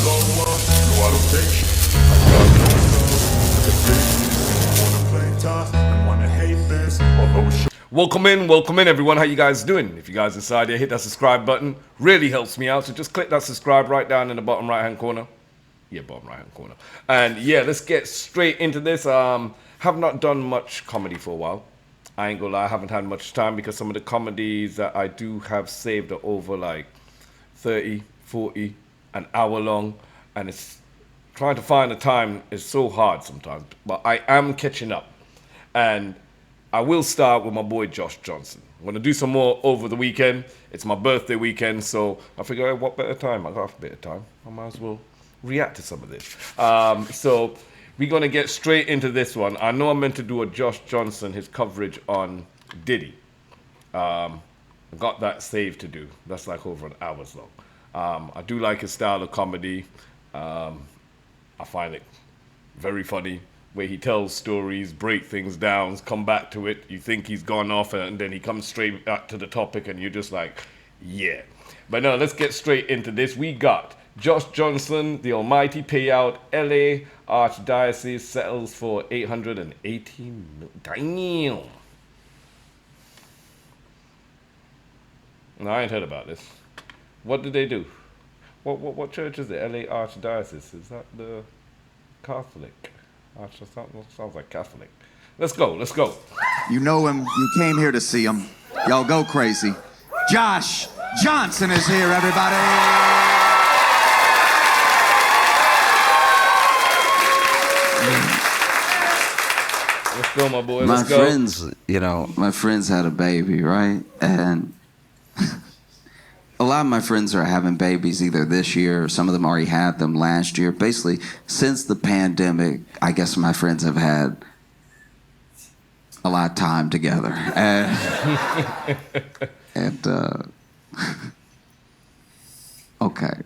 lower. No, I don't take shit. I got no love for the fakeness. Wanna play tough and wanna hate this. Although welcome in everyone. How you guys doing? If you guys inside here, hit that subscribe button. Really helps me out. So just click that subscribe right down in the bottom right hand corner. Yeah, bottom right hand corner. And yeah, let's get straight into this. Have not done much comedy for a while. I ain't gonna lie, I haven't had much time because some of the comedies that I do have saved are over like 30, 40, an hour long. And it's trying to find the time is so hard sometimes. But I am catching up. And I will start with my boy Josh Johnson. I'm going to do some more over the weekend. It's my birthday weekend, so I figure, hey, what better time? I got a bit of time. I might as well react to some of this. So we're going to get straight into this one. I know I'm meant to do a Josh Johnson, his coverage on Diddy. I got that saved to do. That's like over an hour's long. I do like his style of comedy. I find it very funny. Where he tells stories, break things down, come back to it. You think he's gone off and then he comes straight back to the topic and you're just like, yeah. But no, let's get straight into this. We got Josh Johnson, the almighty payout. LA Archdiocese settles for $818 million. Damn. No, I ain't heard about this. What did they do? What church is it? LA Archdiocese? Is that the Catholic? Sounds like Catholic. Let's go. You know him. You came here to see him. Y'all go crazy. Josh Johnson is here, everybody. Let's go, my boy. My friends had a baby, right? And a lot of my friends are having babies either this year or some of them already had them last year. Basically, since the pandemic, I guess my friends have had a lot of time together. Okay.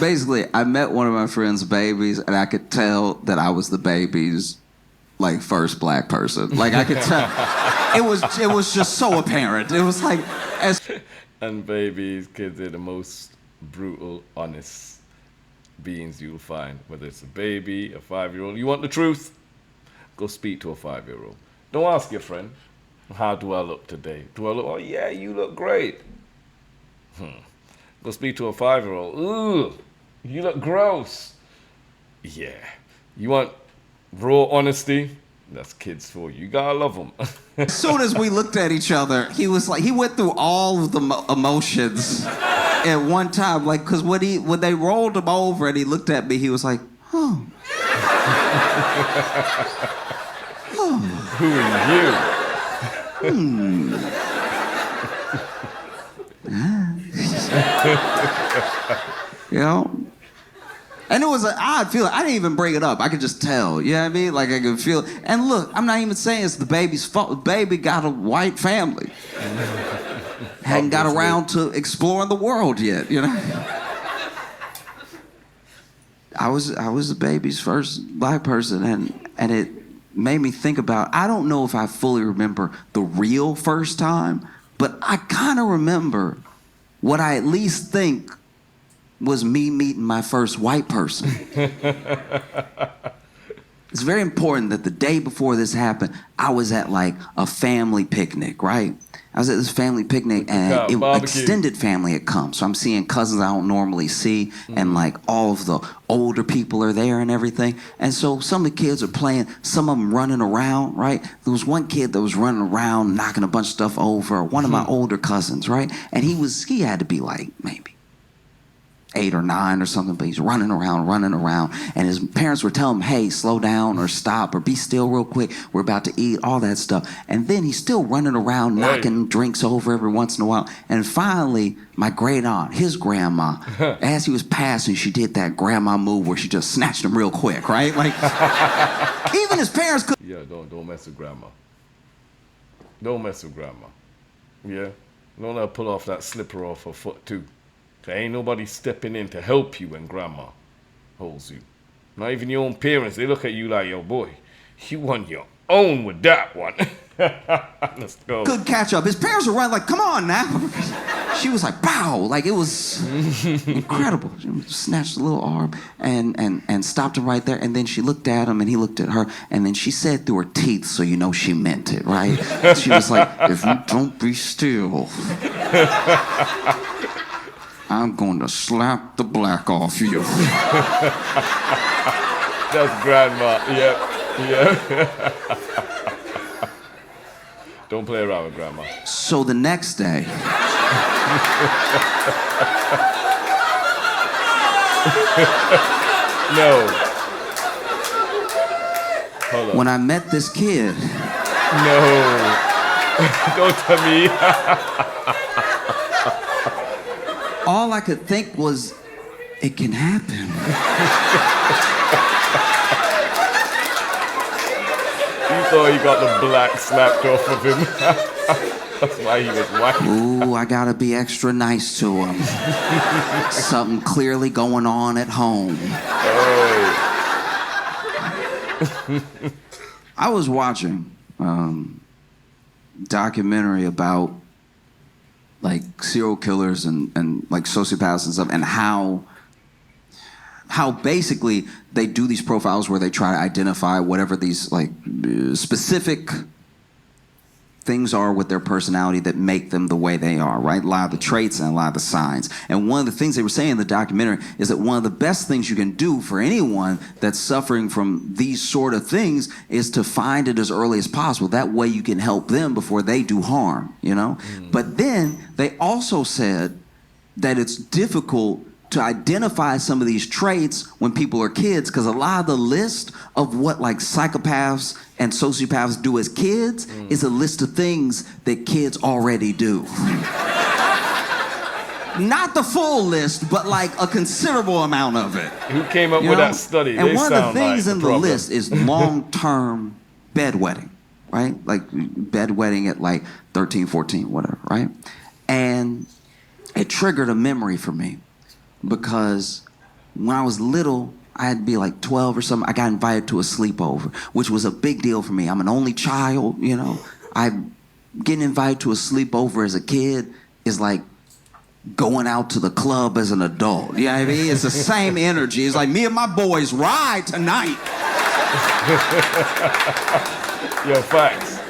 Basically, I met one of my friend's babies, and I could tell that I was the baby's, like, first black person. Like, I could tell. It was just so apparent. It was like... And babies, kids are the most brutal, honest beings you'll find. Whether it's a baby, a 5-year-old. You want the truth? Go speak to a 5-year-old. Don't ask your friend, how do I look today? Do I look, oh yeah, you look great. Go speak to a 5-year-old. Ooh, you look gross. Yeah. You want raw honesty? That's kids for you. You gotta love them. As soon as we looked at each other, he was like, he went through all of the emotions at one time. Like, because when they rolled him over and he looked at me, he was like, oh. Oh. Who are you? You know? And it was an odd feeling. I didn't even bring it up. I could just tell. You know what I mean? Like, I could feel. And look, I'm not even saying it's the baby's fault. The baby got a white family. Hadn't got around to exploring the world yet, you know? I was the baby's first black person, and it made me think about, I don't know if I fully remember the real first time, but I kind of remember what I at least think was me meeting my first white person. It's very important that the day before this happened, I was at like a family picnic, right? I was at this family picnic and extended family had come. So I'm seeing cousins I don't normally see, and like all of the older people are there and everything. And so some of the kids are playing, some of them running around, right? There was one kid that was running around, knocking a bunch of stuff over, one of my older cousins, right? And he had to be like maybe 8 or 9 or something, but he's running around, and his parents were telling him, hey, slow down or stop or be still real quick. We're about to eat, all that stuff. And then he's still running around, knocking drinks over every once in a while. And finally, my great aunt, his grandma, as he was passing, she did that grandma move where she just snatched him real quick, right? Like, even his parents could. Yeah, don't mess with grandma. Don't mess with grandma. Yeah, don't let her pull off that slipper off her foot too. There ain't nobody stepping in to help you when grandma holds you. Not even your own parents. They look at you like, yo, boy, you on your own with that one. Let's go. Good catch up. His parents were running like, come on now. She was like, pow. Like, it was incredible. She snatched the little arm and stopped him right there. And then she looked at him and he looked at her. And then she said through her teeth, so you know she meant it, right? She was like, if you don't be still, I'm going to slap the black off you. That's grandma. Yep. Don't play around with grandma. So the next day, No. Hold on. when I met this kid, No. Don't tell me. all I could think was, it can happen. You thought he got the black slapped off of him. That's why he was white. Ooh, I gotta be extra nice to him. Something clearly going on at home. I was watching documentary about like serial killers and like sociopaths and stuff, and how basically they do these profiles where they try to identify whatever these like specific things are with their personality that make them the way they are, right? A lot of the traits and a lot of the signs. And one of the things they were saying in the documentary is that one of the best things you can do for anyone that's suffering from these sort of things is to find it as early as possible. That way you can help them before they do harm, you know? But then they also said that it's difficult to identify some of these traits when people are kids, because a lot of the list of what like psychopaths and sociopaths do as kids is a list of things that kids already do. Not the full list, but like a considerable amount of it. Who came up with that study? And They one of the sound things like in the the problem. list is long-term bedwetting, right? Like bedwetting at like 13, 14, whatever, right? And it triggered a memory for me. Because when I was little, I had to be like 12 or something. I got invited to a sleepover, which was a big deal for me. I'm an only child, you know. Getting invited to a sleepover as a kid is like going out to the club as an adult. You know what I mean? It's the same energy. It's like me and my boys ride tonight. Yo, facts.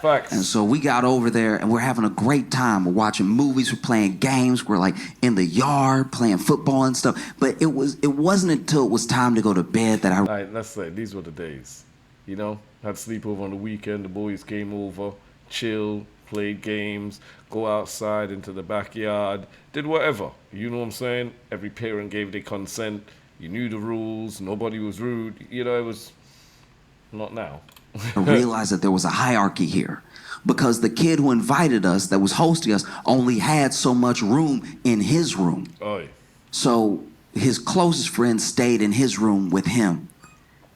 Facts. And so we got over there and we're having a great time. We're watching movies, we're playing games, we're like in the yard playing football and stuff. But it wasn't until it was time to go to bed that I... All right, let's say these were the days. You know, had sleepover on the weekend, the boys came over, chilled, played games, go outside into the backyard, did whatever. You know what I'm saying? Every parent gave their consent. You knew the rules. Nobody was rude. You know, it was not now. I realized that there was a hierarchy here, because the kid who invited us, that was hosting us, only had so much room in his room. Oy. So his closest friends stayed in his room with him,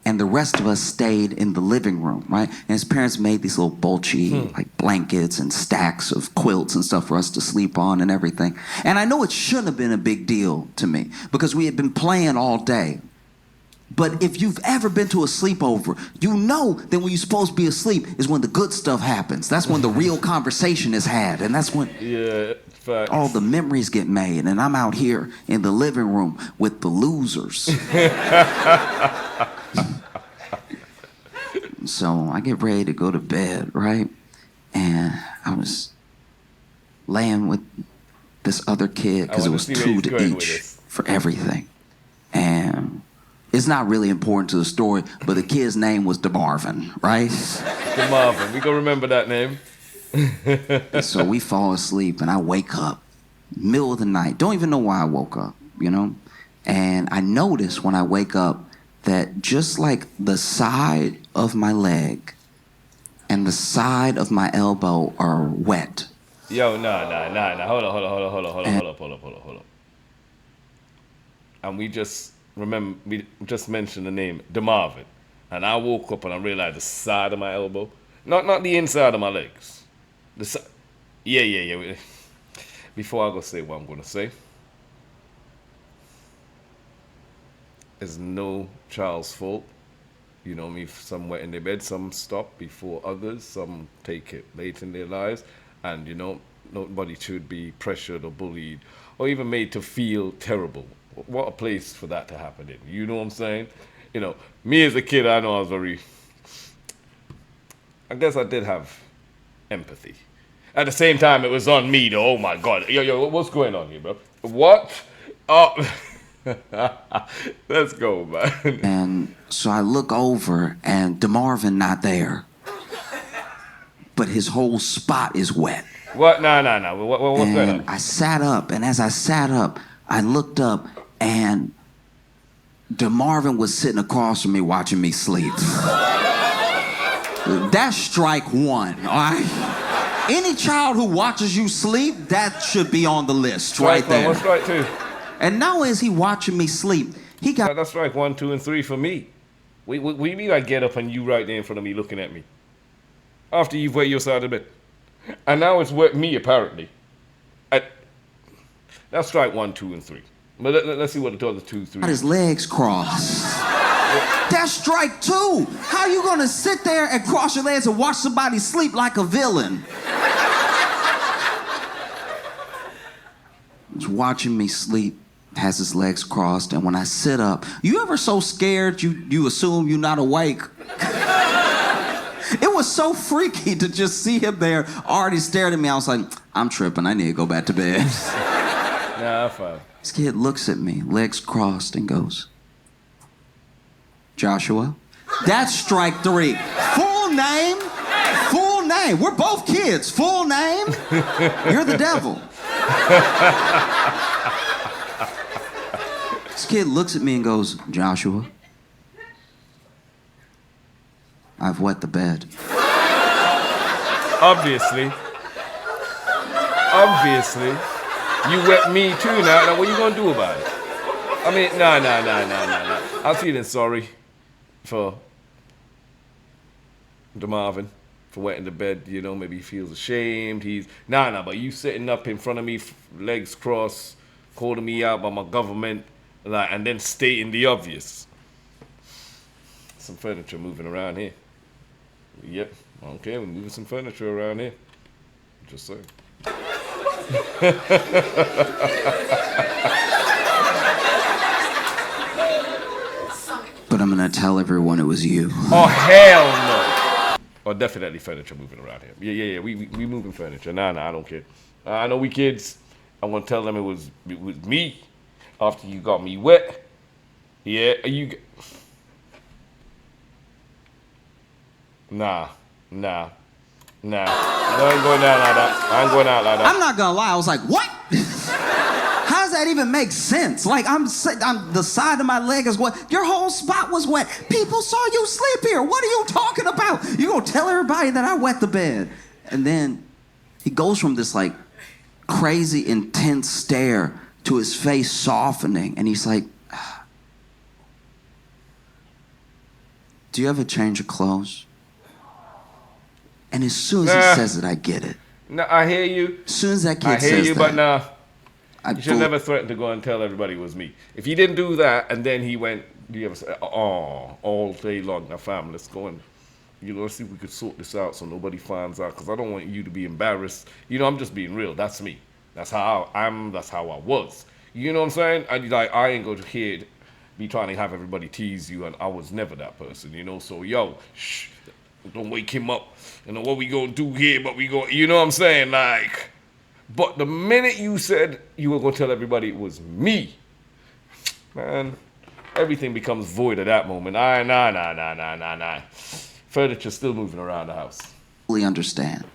and the rest of us stayed in the living room, right? And his parents made these little bulgy like blankets and stacks of quilts and stuff for us to sleep on and everything. And I know it shouldn't have been a big deal to me because we had been playing all day. But if you've ever been to a sleepover, you know that when you're supposed to be asleep is when the good stuff happens. That's when the real conversation is had. And that's when facts. all the memories get made. And I'm out here in the living room with the losers. So I get ready to go to bed, right? And I was laying with this other kid because it was 2 to each for everything. And it's not really important to the story, but the kid's name was DeMarvin, right? DeMarvin, we gonna remember that name. So we fall asleep, and I wake up, middle of the night. Don't even know why I woke up, you know? And I notice when I wake up that just like the side of my leg and the side of my elbow are wet. Yo, nah. Hold up. And we just mentioned the name DeMarvin, and I woke up and I realized the side of my elbow, not the inside of my legs, the side. Yeah. Before I go say what I'm gonna say, it's no child's fault You know me, some wet in their bed, some stop before others, some take it late in their lives. And, you know, nobody should be pressured or bullied or even made to feel terrible. What a place for that to happen in. You know what I'm saying? You know, me as a kid, I know I was I guess I did have empathy. At the same time, it was on me, though. Oh, my God. Yo, what's going on here, bro? What? Oh, let's go, man. And so I look over, and DeMarvin not there. But his whole spot is wet. What? No. What's going on? I sat up, and as I sat up, I looked up, and DeMarvin was sitting across from me watching me sleep. That's strike one, all right? Any child who watches you sleep, that should be on the list right there. What's strike two? And not only is he watching me sleep, he got... That's strike 1, 2, and 3 for me. What do you mean I get up and you right there in front of me looking at me? After you've wet your side of the bed. And now it's wet me, apparently. That's strike 1, 2, and 3. But let's see what the other 2, 3. Got his legs crossed. That's strike 2. How you gonna sit there and cross your legs and watch somebody sleep like a villain? He's watching me sleep, has his legs crossed, and when I sit up, you ever so scared you assume you're not awake? It was so freaky to just see him there already staring at me. I was like, I'm tripping, I need to go back to bed. Nah, fine. This kid looks at me, legs crossed, and goes, Joshua? That's strike 3. Full name? Full name. We're both kids. Full name? You're the devil. This kid looks at me and goes, Joshua, I've wet the bed. Obviously. You wet me too now. Now what you gonna do about it? I mean, nah. I'm feeling sorry for DeMarvin for wetting the bed, you know, maybe he feels ashamed. He's but you sitting up in front of me, legs crossed, calling me out by my government, like, and then stating the obvious. Some furniture moving around here. Yep, okay, we're moving some furniture around here. Just saying. But I'm gonna tell everyone it was you. Oh, hell no. Oh, definitely furniture moving around here. Yeah. We moving furniture. Nah, I don't care. I know we kids. I'm gonna tell them it was me after you got me wet. Yeah, you. Nah. I ain't going out like that. I'm not gonna lie. I was like, what? How does that even make sense? Like, I'm the side of my leg is wet. Your whole spot was wet. People saw you sleep here. What are you talking about? You gonna tell everybody that I wet the bed? And then he goes from this like crazy intense stare to his face softening, and he's like, do you ever change your clothes? And as soon as he says it, I get it. No, I hear you. As soon as that kid I hear says you, that, but nah. You should never threaten to go and tell everybody it was me. If he didn't do that, and then he went, do you ever say, oh, all day long, now fam, let's go and, let's see if we could sort this out so nobody finds out, because I don't want you to be embarrassed. I'm just being real. That's me. That's how that's how I was. You know what I'm saying? I ain't going to hear be trying to have everybody tease you, and I was never that person, So, yo, shh, don't wake him up. What we gonna do here, but we go, you know what I'm saying? Like, but the minute you said you were gonna tell everybody it was me, man, everything becomes void at that moment. Nah. Furniture's still moving around the house. Fully understand,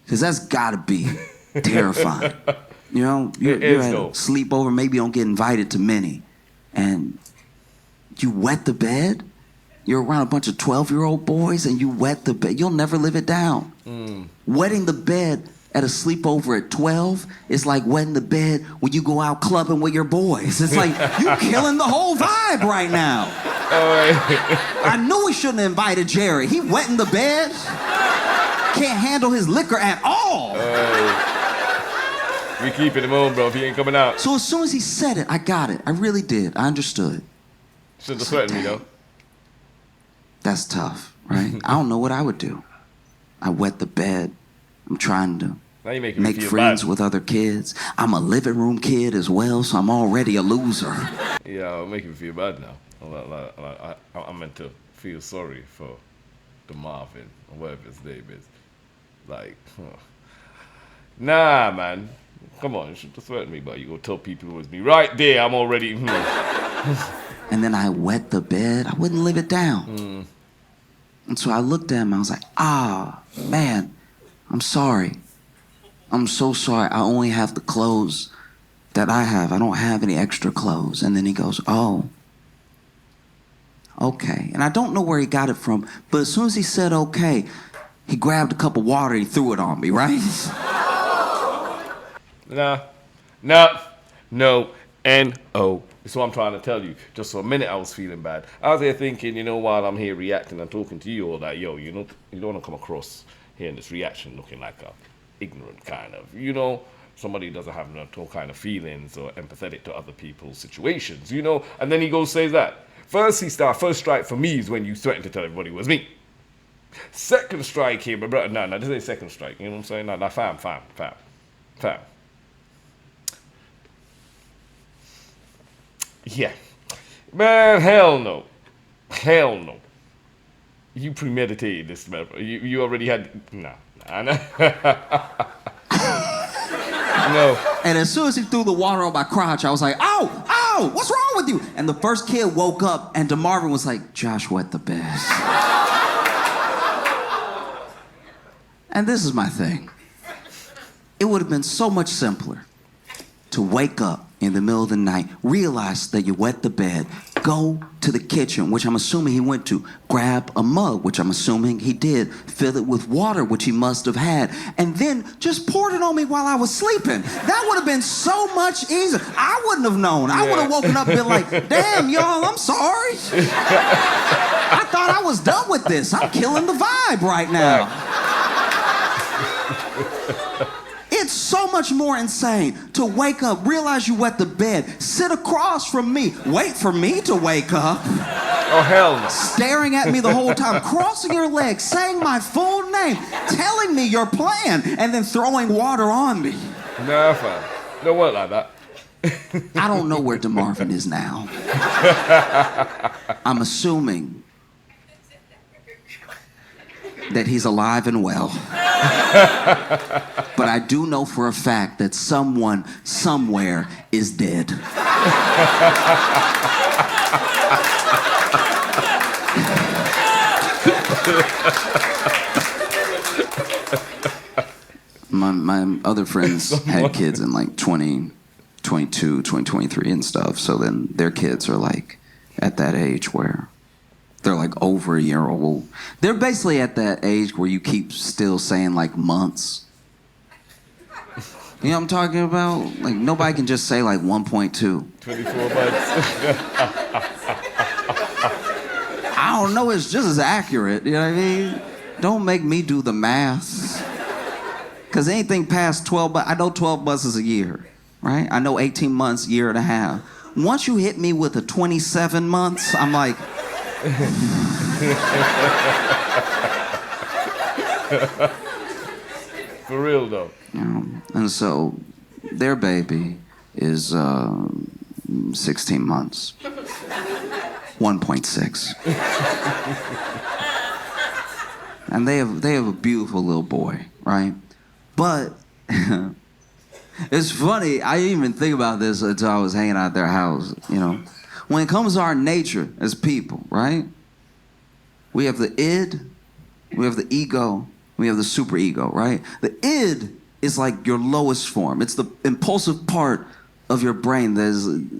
because that's gotta be terrifying. You're at a sleepover, maybe you don't get invited to many, and you wet the bed. You're around a bunch of 12-year-old boys and you wet the bed. You'll never live it down. Wetting the bed at a sleepover at 12 is like wetting the bed when you go out clubbing with your boys. It's like, you killing the whole vibe right now. I knew we shouldn't have invited Jerry. He wetting the bed. Can't handle his liquor at all. We keeping him on, bro, if he ain't coming out. So as soon as he said it, I got it. I really did. I understood. Shouldn't have threatened me, though. That's tough, right? I don't know what I would do. I wet the bed. I'm trying to Now you making me make feel friends bad. with other kids. I'm a living room kid as well, so I'm already a loser. Yeah, I'm making me feel bad now. I'm meant to feel sorry for the Marvin, or whatever his name is. Like, nah, man. Come on, you should just threaten me, but you go tell people it was me. Right there, I'm already. And then I wet the bed. I wouldn't live it down. And so I looked at him. I was like, man, I'm sorry. I'm so sorry. I only have the clothes that I have. I don't have any extra clothes. And then he goes, oh, okay. And I don't know where he got it from, but as soon as he said okay, he grabbed a cup of water and he threw it on me, right? No, N-O. That's what I'm trying to tell you. Just for a minute, I was feeling bad. I was there thinking, while I'm here reacting and talking to you all that, yo, you don't want to come across here in this reaction looking like a ignorant kind of, somebody who doesn't have no kind of feelings or empathetic to other people's situations, And then he goes, says that. First strike for me is when you threaten to tell everybody it was me. Second strike here, but brother, no, this ain't second strike. You know what I'm saying? No, fam. Yeah. Man, hell no. You premeditated this, man. You already had... Nah. No. And as soon as he threw the water on my crotch, I was like, ow, what's wrong with you? And the first kid woke up and DeMarvin was like, Josh wet the bed. And this is my thing. It would have been so much simpler to wake up in the middle of the night, realize that you wet the bed, go to the kitchen, which I'm assuming he went to, grab a mug, which I'm assuming he did, fill it with water, which he must have had, and then just poured it on me while I was sleeping. That would have been so much easier. I wouldn't have known. I would have woken up and been like, damn, y'all, I'm sorry. I thought I was done with this. I'm killing the vibe right now. It's so much more insane to wake up, realize you wet the bed, sit across from me, wait for me to wake up. Oh, hell no. Staring at me the whole time, crossing your legs, saying my full name, telling me your plan, and then throwing water on me. Nah, fam. Don't work like that. I don't know where DeMarvin is now. I'm assuming that he's alive and well. But I do know for a fact that someone somewhere is dead. My other friends had kids in like 2022, 2023 and stuff. So then their kids are like at that age where they're like over a year old. They're basically at that age where you keep still saying like months. You know what I'm talking about? Like nobody can just say like 1.2. 24 months. I don't know, it's just as accurate, you know what I mean? Don't make me do the math. Cause anything past 12 months, I know 12 months is a year, right? I know 18 months, year and a half. Once you hit me with a 27 months, I'm like, For real though. And so their baby is 16 months. 1.6. And they have a beautiful little boy, right? But it's funny, I didn't even think about this until I was hanging out at their house, When it comes to our nature as people, right? We have the id, we have the ego, we have the superego, right? The id is like your lowest form. It's the impulsive part of your brain that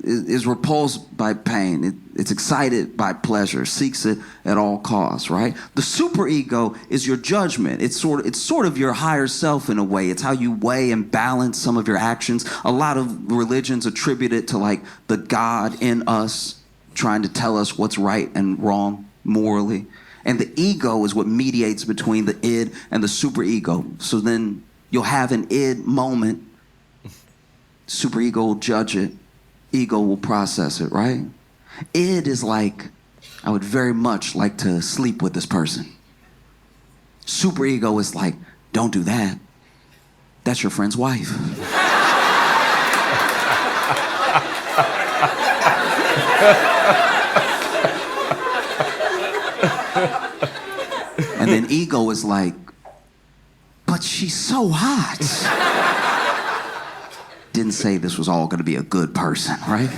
is repulsed by pain. It's excited by pleasure, seeks it at all costs, right? The superego is your judgment. It's sort of your higher self in a way. It's how you weigh and balance some of your actions. A lot of religions attribute it to like the God in us trying to tell us what's right and wrong morally. And the ego is what mediates between the id and the superego. So then you'll have an id moment. Superego will judge it. Ego will process it, right? Id is like I would very much like to sleep with this person. Super ego is like, don't do that. That's your friend's wife. And then ego is like, but she's so hot. Didn't say this was all gonna be a good person, right?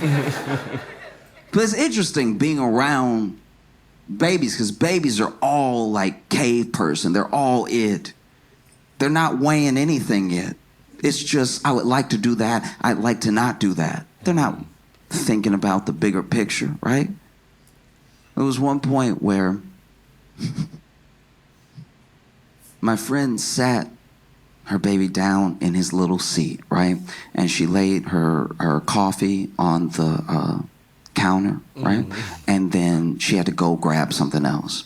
But it's interesting being around babies, because babies are all like cave person. They're all it. They're not weighing anything yet. It's just, I would like to do that. I'd like to not do that. They're not thinking about the bigger picture, right? There was one point where my friend sat her baby down in his little seat, right? And she laid her coffee on the counter, right? And then she had to go grab something else.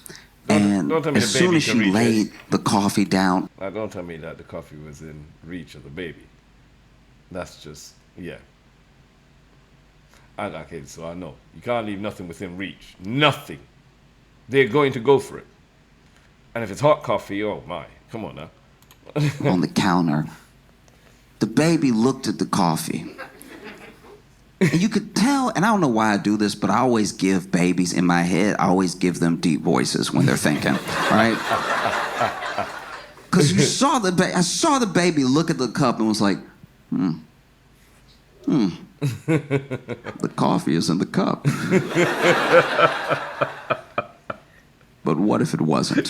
And as soon as she laid the coffee down... Now, don't tell me that the coffee was in reach of the baby. That's just, yeah. I got kids, so I know. You can't leave nothing within reach. Nothing. They're going to go for it. And if it's hot coffee, oh my, come on now. On the counter, the baby looked at the coffee. And you could tell, and I don't know why I do this, but I always give babies in my head, I always give them deep voices when they're thinking, right? Because I saw the baby look at the cup and was like, the coffee is in the cup. But what if it wasn't?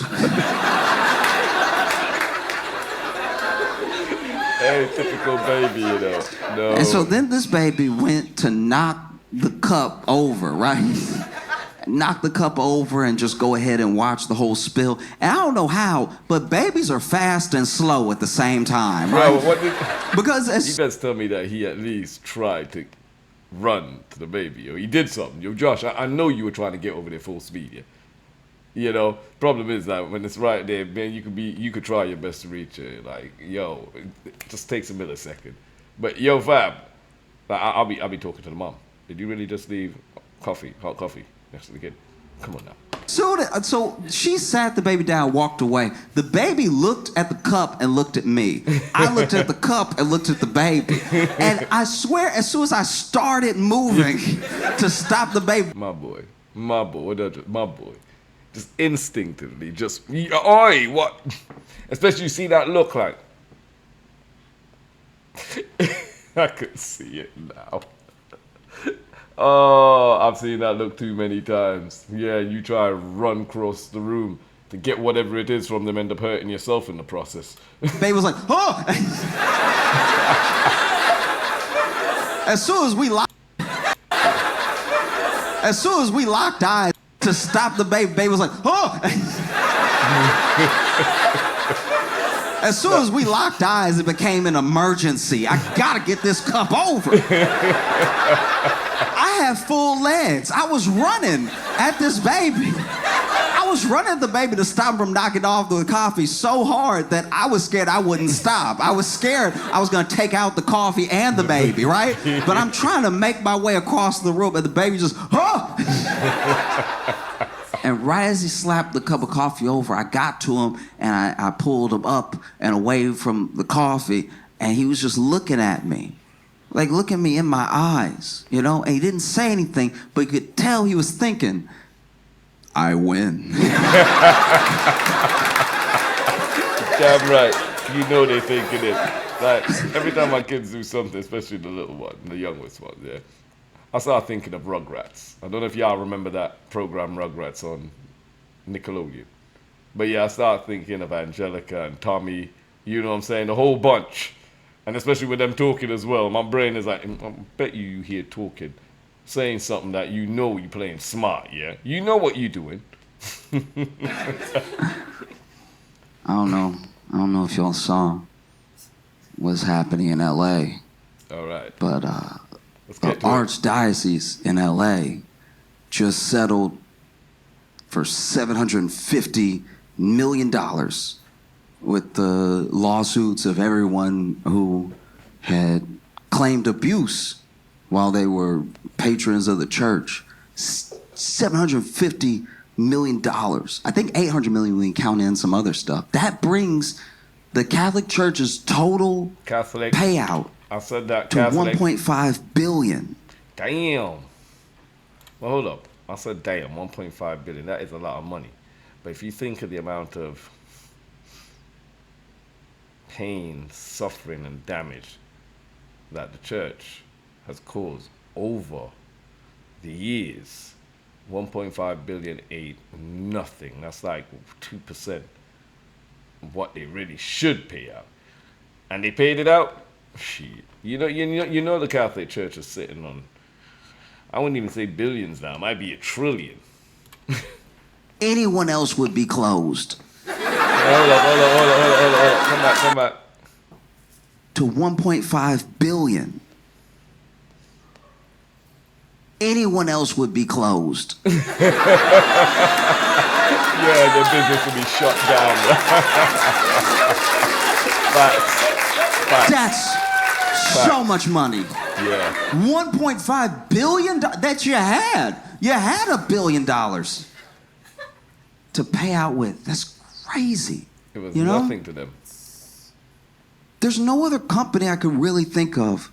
Hey, typical baby, you know. No. And so then this baby went to knock the cup over, right? Knock the cup over and just go ahead and watch the whole spill. And I don't know how, but babies are fast and slow at the same time, right? Bro, what did... Because you guys tell me that he at least tried to run to the baby, or he did something. Yo, Josh, I know you were trying to get over there full speed, yeah. You know, problem is that when it's right there, man, you could try your best to reach it. Like, yo, it just takes a millisecond. But yo, fam, I'll be talking to the mom. Did you really just leave hot coffee next to the kid? Come on now. So she sat the baby down, walked away. The baby looked at the cup and looked at me. I looked at the cup and looked at the baby. And I swear, as soon as I started moving to stop the baby, my boy, my boy. Just instinctively, just, oi, what? Especially you see that look like. I could see it now. Oh, I've seen that look too many times. Yeah, you try to run across the room to get whatever it is from them, end up hurting yourself in the process. Baby was like, oh! As soon as we locked eyes to stop the baby, baby was like, oh! As soon as we locked eyes, it became an emergency. I gotta get this cup over. I had full legs. I was running at this baby. I was running at the baby to stop him from knocking off the coffee so hard that I was scared I wouldn't stop. I was scared I was gonna take out the coffee and the baby, right? But I'm trying to make my way across the room and the baby just, oh! And right as he slapped the cup of coffee over, I got to him and I pulled him up and away from the coffee, and he was just looking at me. Like, looking me in my eyes, you know? And he didn't say anything, but you could tell he was thinking, I win. Damn right. You know they thinking it. Like, every time my kids do something, especially the little one, the youngest one, yeah, I start thinking of Rugrats. I don't know if y'all remember that program Rugrats on Nickelodeon. But yeah, I start thinking of Angelica and Tommy, you know what I'm saying, the whole bunch. And especially with them talking as well, my brain is like, I bet you hear talking, saying something that you know you're playing smart, yeah? You know what you're doing. I don't know if y'all saw what's happening in LA. All right. But the Archdiocese in LA just settled for $750 million with the lawsuits of everyone who had claimed abuse while they were patrons of the church. $750 million. I think $800 million when you count in some other stuff. That brings the Catholic Church's total payout I said that to $1.5 billion. Damn. Well, hold up. I said damn, 1.5 billion. That is a lot of money. But if you think of the amount of pain, suffering, and damage that the church has caused over the years, 1.5 billion ain't nothing. That's like 2% of what they really should pay out. And they paid it out? Shit. You know the Catholic Church is sitting on, I wouldn't even say billions now. It might be $1 trillion. Anyone else would be closed. Hold up. Come back. To 1.5 billion. Anyone else would be closed. Yeah, their business would be shut down. Facts. That's so much money. Yeah. $1.5 billion that you had. You had $1 billion to pay out with. That's crazy. It was nothing to them. There's no other company I could really think of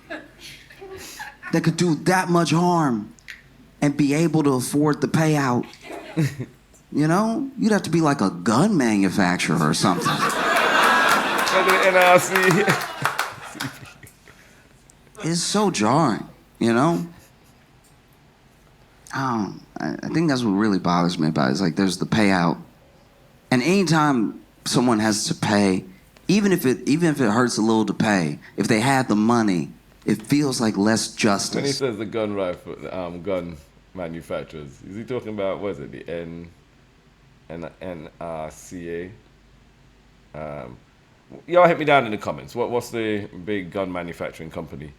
that could do that much harm and be able to afford the payout. You know? You'd have to be like a gun manufacturer or something. It's so jarring, you know? I think that's what really bothers me about it. It's like there's the payout. And anytime someone has to pay, even if it hurts a little to pay, if they have the money, it feels like less justice. When he says the gun manufacturers, is he talking about, what is it, the NRCA? Y'all hit me down in the comments. What's the big gun manufacturing company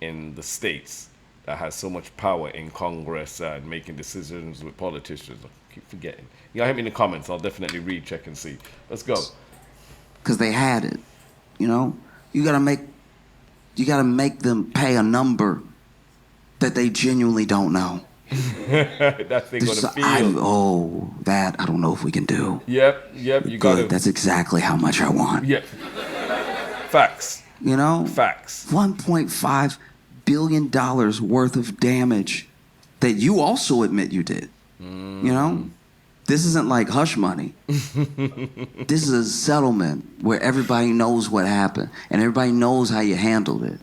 in the States that has so much power in Congress and making decisions with politicians? I keep forgetting. Y'all hit me in the comments. I'll definitely read, check, and see. Let's go. Because they had it, you know? You gotta make them pay a number that they genuinely don't know. That thing on the field. That I don't know if we can do. Yep. You got it. That's exactly how much I want. Yep. Facts. You know? Facts. $1.5 billion worth of damage that you also admit you did. You know? This isn't like hush money. This is a settlement where everybody knows what happened and everybody knows how you handled it.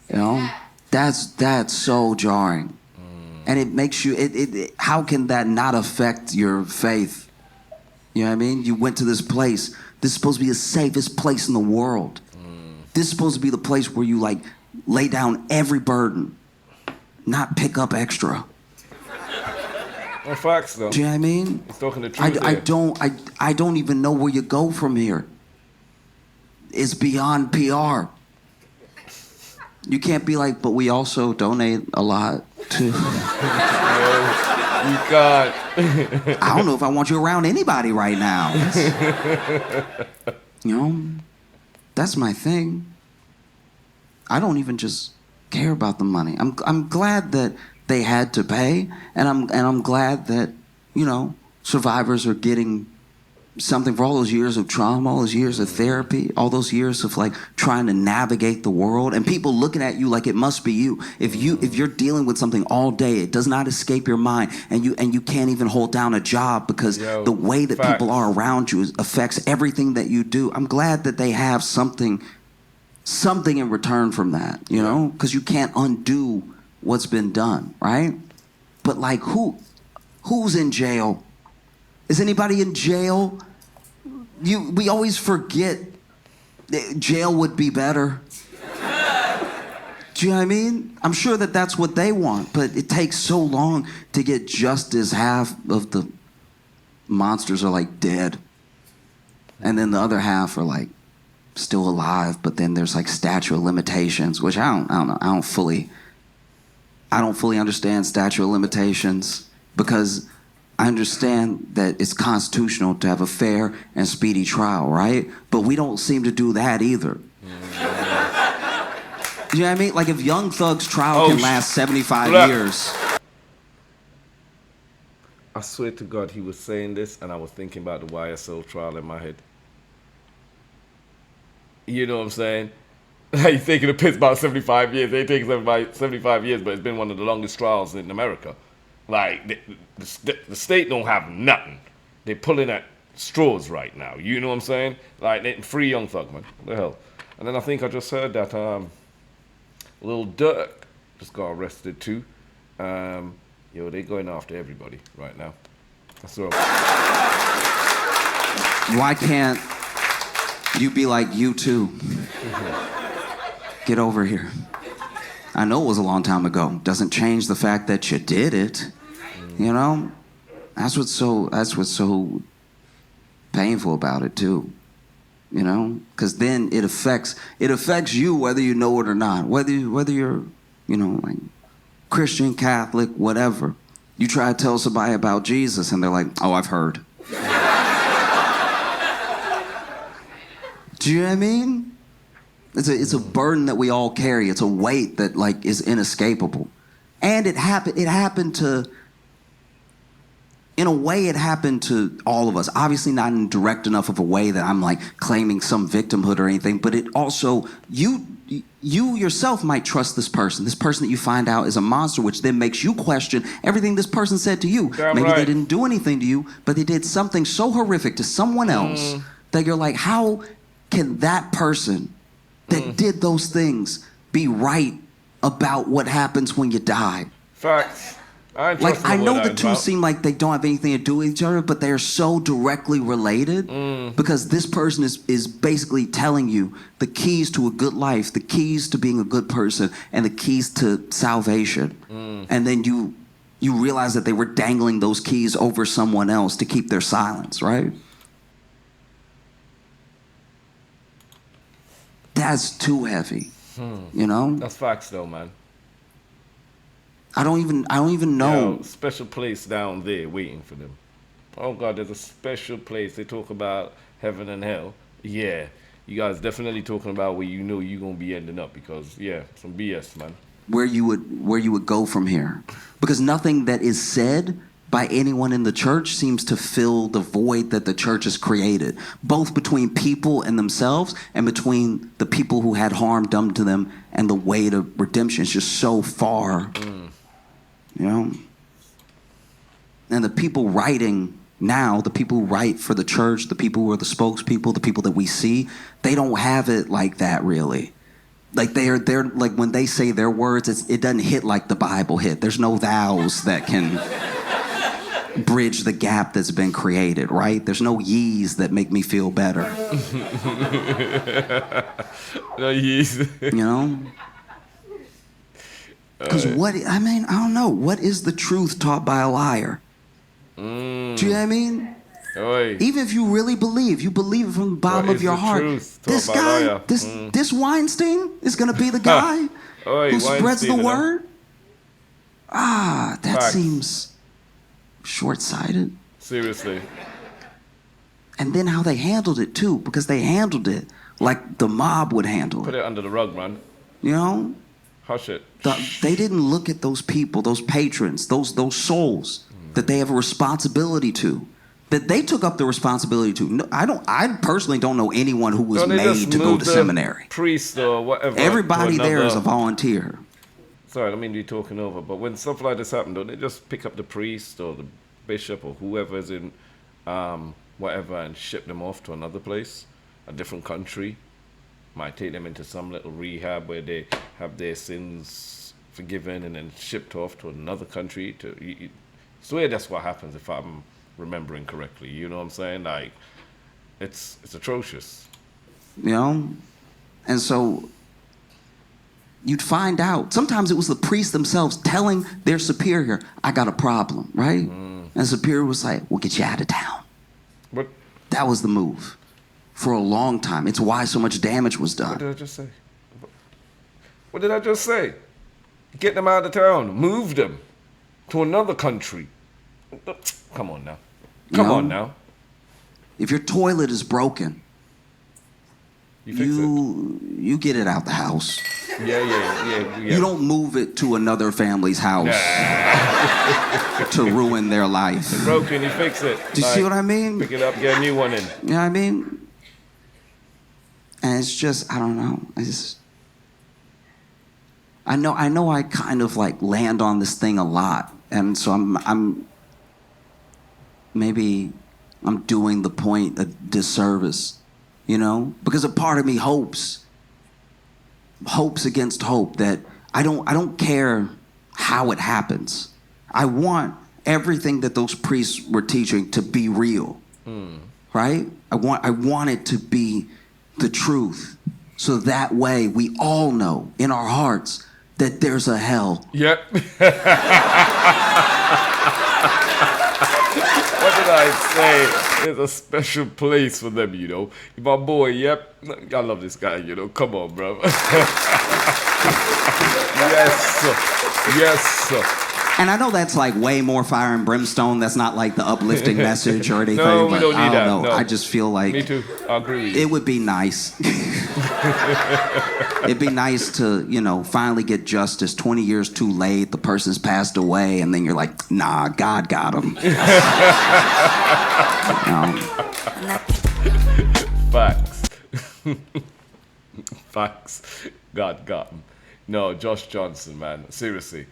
You know? That's so jarring. And it makes you, how can that not affect your faith? You know what I mean? You went to this place. This is supposed to be the safest place in the world. This is supposed to be the place where you like lay down every burden, not pick up extra. Well, facts though. Do you know what I mean? He's talking the truth. I don't even know where you go from here. It's beyond PR. You can't be like, but we also donate a lot to. You can't. I don't know if I want you around anybody right now. You know, that's my thing. I don't even just care about the money. I'm glad that they had to pay, and I'm glad that, you know, survivors are getting something for all those years of trauma, all those years of therapy, all those years of like trying to navigate the world, and people looking at you like it must be you. If you're dealing with something all day, it does not escape your mind, and you can't even hold down a job because the way that people are around you affects everything that you do. I'm glad that they have something in return from that, you know, because you can't undo what's been done, right? But like who's in jail? Is anybody in jail? We always forget that jail would be better. Do you know what I mean? I'm sure that that's what they want, but it takes so long to get justice. Half of the monsters are like dead, and then the other half are like still alive. But then there's like statute of limitations, which I don't know. I don't fully understand statute of limitations because I understand that it's constitutional to have a fair and speedy trial, right? But we don't seem to do that either. You know what I mean? Like if Young Thug's trial can last 75 years. I swear to God, he was saying this, and I was thinking about the YSL trial in my head. You know what I'm saying? He's taking a piss about 75 years. They take 75 years, but it's been one of the longest trials in America. Like, the state don't have nothing. They're pulling at straws right now. You know what I'm saying? Like, free Young Thug, man. What the hell? And then I think I just heard that Lil Durk just got arrested too. Yo, they're going after everybody right now. That's all. Why can't you be like you too? Get over here. I know it was a long time ago. Doesn't change the fact that you did it. You know? That's what's so painful about it too. You know? Because then it affects you whether you know it or not. Whether you're, you know, like Christian, Catholic, whatever. You try to tell somebody about Jesus and they're like, oh, I've heard. Do you know what I mean? It's a burden that we all carry. It's a weight that like is inescapable. And it happened to, in a way it happened to all of us. Obviously not in direct enough of a way that I'm like claiming some victimhood or anything, but it also, you yourself might trust this person that you find out is a monster, which then makes you question everything this person said to you. Damn Maybe right. they didn't do anything to you, but they did something so horrific to someone else that you're like, how can that person that did those things be right about what happens when you die? Facts. I know the two seem like they don't have anything to do with each other, but they are so directly related because this person is basically telling you the keys to a good life, the keys to being a good person, and the keys to salvation. And then you realize that they were dangling those keys over someone else to keep their silence, right? That's too heavy, you know? That's facts though, man. I don't even know. Yo, special place down there waiting for them. Oh God, there's a special place. They talk about heaven and hell. Yeah, you guys definitely talking about where you know you're gonna be ending up because yeah, some BS, man. Where you would go from here, because nothing that is said by anyone in the church seems to fill the void that the church has created, both between people and themselves and between the people who had harm done to them and the way to redemption is just so far. You know? And the people writing now, the people who write for the church, the people who are the spokespeople, the people that we see, they don't have it like that really. Like they're like when they say their words, it doesn't hit like the Bible hit. There's no thous that can bridge the gap that's been created, right? There's no yees that make me feel better. No yees. You know? Because I don't know. What is the truth taught by a liar? Do you know what I mean? Oi. Even if you really believe, you believe it from the bottom of your heart. This guy, this Weinstein is going to be the guy who spreads the word? That Facts. seems short-sighted. Seriously. And then how they handled it, too, because they handled it like the mob would handle Put it. it under the rug, man. You know? Hush it. They didn't look at those people, those patrons, those souls that they have a responsibility to, that they took up the responsibility to. No, I personally don't know anyone who was made to go to seminary. Priest or whatever. Everybody there is a volunteer. Sorry, I don't mean to be talking over, but when stuff like this happens, don't they just pick up the priest or the bishop or whoever's in whatever and ship them off to another place, a different country? Might take them into some little rehab where they have their sins forgiven and then shipped off to another country. I swear that's what happens if I'm remembering correctly. You know what I'm saying? Like, it's atrocious. You know? And so you'd find out. Sometimes it was the priests themselves telling their superior, I got a problem, right? And the superior was like, we'll get you out of town. But That was the move. For a long time. It's why so much damage was done. what did I just say? What did I just say? Get them out of town. Move them to another country. Come on now. Come on now. If your toilet is broken, You fix it. you get it out the house. Yeah. You don't move it to another family's house to ruin their life. It's broken, you fix it. Do you see what I mean? Pick it up, get a new one in. You know what I mean? And it's just, I don't know. I know I kind of like land on this thing a lot. And so maybe I'm doing the point a disservice, you know? Because a part of me hopes against hope that I don't care how it happens. I want everything that those priests were teaching to be real, right? I want it to be the truth. So that way we all know in our hearts that there's a hell. Yep. What did I say? There's a special place for them, you know. My boy, yep. I love this guy, you know. Come on, bro. Yes, sir. And I know that's like way more fire and brimstone. That's not like the uplifting message or anything. No, we don't need I that. don't know. No. I just feel like... Me too. I agree with you. It would be nice. It'd be nice to, you know, finally get justice. 20 years too late, the person's passed away, and then you're like, nah, God got him. Facts. Facts. God got him. No, Josh Johnson, man. Seriously.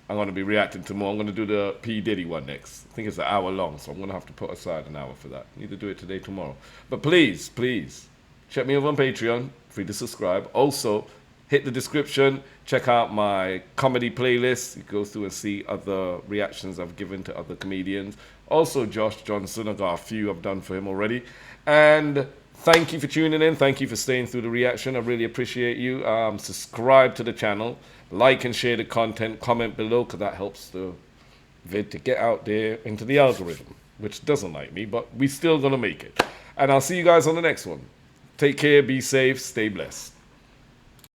I'm gonna be reacting to more. I'm gonna do the P. Diddy one next. I think it's an hour long, so I'm gonna have to put aside an hour for that. Need to do it today, tomorrow. But please, check me over on Patreon. Free to subscribe. Also, hit the description. Check out my comedy playlist. You go through and see other reactions I've given to other comedians. Also, Josh Johnson. I've got a few I've done for him already. And thank you for tuning in. Thank you for staying through the reaction. I really appreciate you. Subscribe to the channel. Like and share the content. Comment below, because that helps the vid to get out there into the algorithm, which doesn't like me, but we're still going to make it. And I'll see you guys on the next one. Take care, be safe, stay blessed.